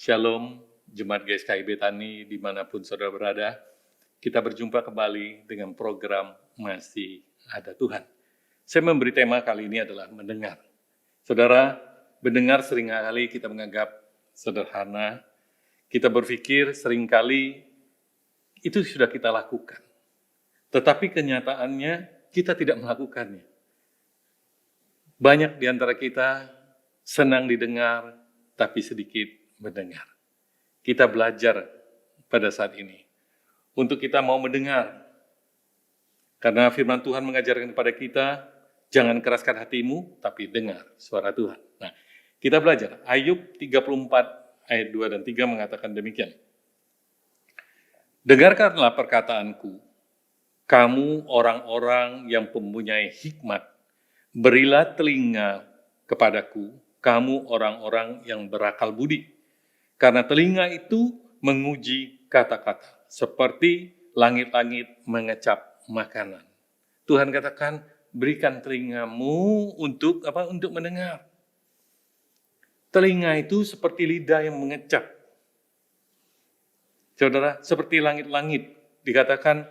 Shalom, Jemaat GSKI Betani dimanapun saudara berada. Kita berjumpa kembali dengan program Masih Ada Tuhan. Saya memberi tema kali ini adalah mendengar. Saudara, mendengar seringkali kita menganggap sederhana. Kita berpikir seringkali itu sudah kita lakukan. Tetapi kenyataannya kita tidak melakukannya. Banyak di antara kita senang didengar, tapi sedikit mendengar. Kita belajar pada saat ini untuk kita mau mendengar. Karena firman Tuhan mengajarkan kepada kita, jangan keraskan hatimu, tapi dengar suara Tuhan. Nah, kita belajar. Ayub 34 ayat 2 dan 3 mengatakan demikian. Dengarkanlah perkataanku, kamu orang-orang yang mempunyai hikmat, berilah telinga kepadaku, kamu orang-orang yang berakal budi. Karena telinga itu menguji kata-kata, seperti langit-langit mengecap makanan. Tuhan katakan, berikan telingamu untuk apa? Untuk mendengar. Telinga itu seperti lidah yang mengecap. Saudara, seperti langit-langit dikatakan,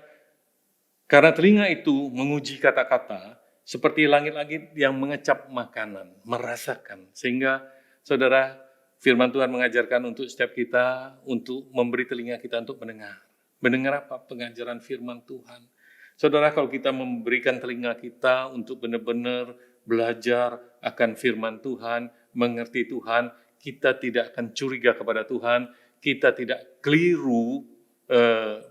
karena telinga itu menguji kata-kata, seperti langit-langit yang mengecap makanan, merasakan. Sehingga saudara, firman Tuhan mengajarkan untuk setiap kita, untuk memberi telinga kita untuk mendengar. Mendengar apa? Pengajaran firman Tuhan. Saudara, kalau kita memberikan telinga kita untuk benar-benar belajar akan firman Tuhan, mengerti Tuhan, kita tidak akan curiga kepada Tuhan, kita tidak keliru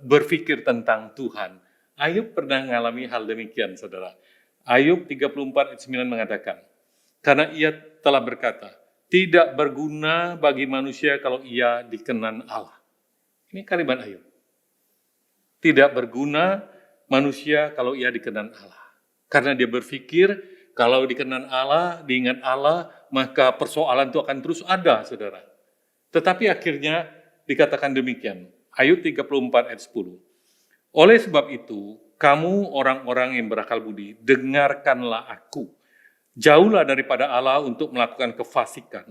berpikir tentang Tuhan. Ayub pernah mengalami hal demikian, saudara. Ayub 34 ayat 9 mengatakan, karena ia telah berkata, tidak berguna bagi manusia kalau ia dikenan Allah. Ini kalimat Ayub. Tidak berguna manusia kalau ia dikenan Allah. Karena dia berpikir, kalau dikenan Allah, diingat Allah, maka persoalan itu akan terus ada, saudara. Tetapi akhirnya dikatakan demikian. Ayub 34 ayat 10. Oleh sebab itu, kamu orang-orang yang berakal budi, dengarkanlah aku. Jauhlah daripada Allah untuk melakukan kefasikan,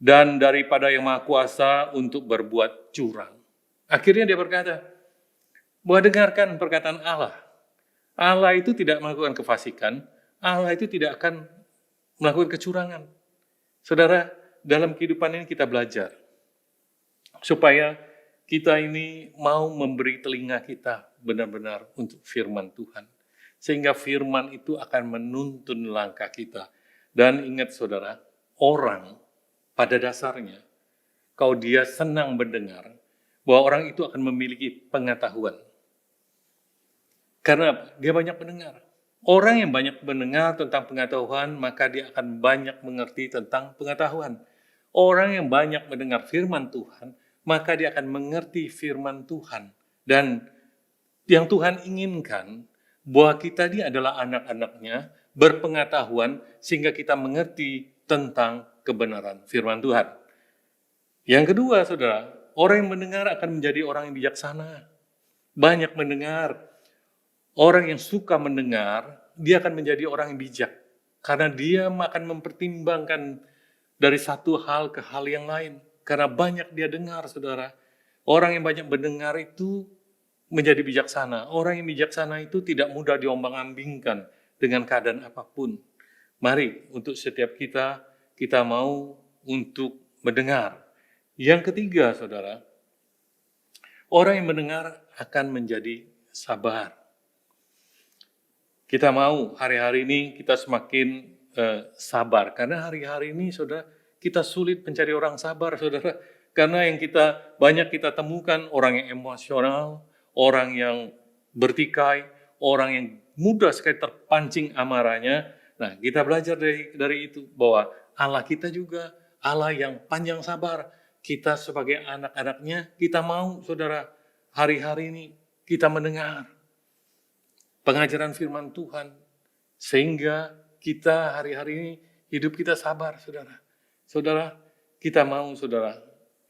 dan daripada yang Maha Kuasa untuk berbuat curang. Akhirnya dia berkata, bahwa dengarkan perkataan Allah. Allah itu tidak melakukan kefasikan, Allah itu tidak akan melakukan kecurangan. Saudara, dalam kehidupan ini kita belajar, supaya kita ini mau memberi telinga kita benar-benar untuk firman Tuhan. Sehingga firman itu akan menuntun langkah kita. Dan ingat saudara, orang pada dasarnya, kalau dia senang mendengar, bahwa orang itu akan memiliki pengetahuan. Karena dia banyak mendengar. Orang yang banyak mendengar tentang pengetahuan, maka dia akan banyak mengerti tentang pengetahuan. Orang yang banyak mendengar firman Tuhan, maka dia akan mengerti firman Tuhan. Dan yang Tuhan inginkan, bahwa kita ini adalah anak-anaknya, berpengetahuan, sehingga kita mengerti tentang kebenaran firman Tuhan. Yang kedua, saudara, orang yang mendengar akan menjadi orang yang bijaksana. Banyak mendengar. Orang yang suka mendengar, dia akan menjadi orang yang bijak. Karena dia akan mempertimbangkan dari satu hal ke hal yang lain. Karena banyak dia dengar, saudara. Orang yang banyak mendengar itu menjadi bijaksana. Orang yang bijaksana itu tidak mudah diombang-ambingkan dengan keadaan apapun. Mari untuk setiap kita mau untuk mendengar. Yang ketiga, saudara, orang yang mendengar akan menjadi sabar. Kita mau hari-hari ini kita semakin sabar. Karena hari-hari ini, saudara, kita sulit mencari orang sabar, saudara. Karena yang banyak kita temukan orang yang emosional, orang yang bertikai, orang yang mudah sekali terpancing amarahnya. Nah, kita belajar dari itu bahwa Allah kita juga Allah yang panjang sabar. Kita sebagai anak-anaknya, kita mau, saudara, hari-hari ini kita mendengar pengajaran firman Tuhan, sehingga kita hari-hari ini hidup kita sabar, saudara. Saudara, kita mau, saudara,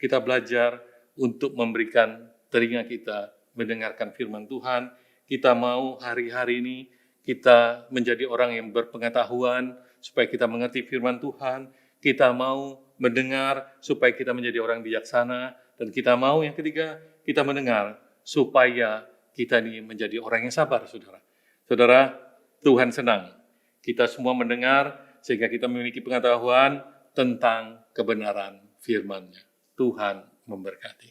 kita belajar untuk memberikan telinga kita mendengarkan firman Tuhan. Kita mau hari-hari ini kita menjadi orang yang berpengetahuan supaya kita mengerti firman Tuhan. Kita mau mendengar supaya kita menjadi orang bijaksana, dan kita mau yang ketiga, kita mendengar supaya kita ini menjadi orang yang sabar, saudara. Saudara, Tuhan senang kita semua mendengar sehingga kita memiliki pengetahuan tentang kebenaran firman-Nya. Tuhan memberkati.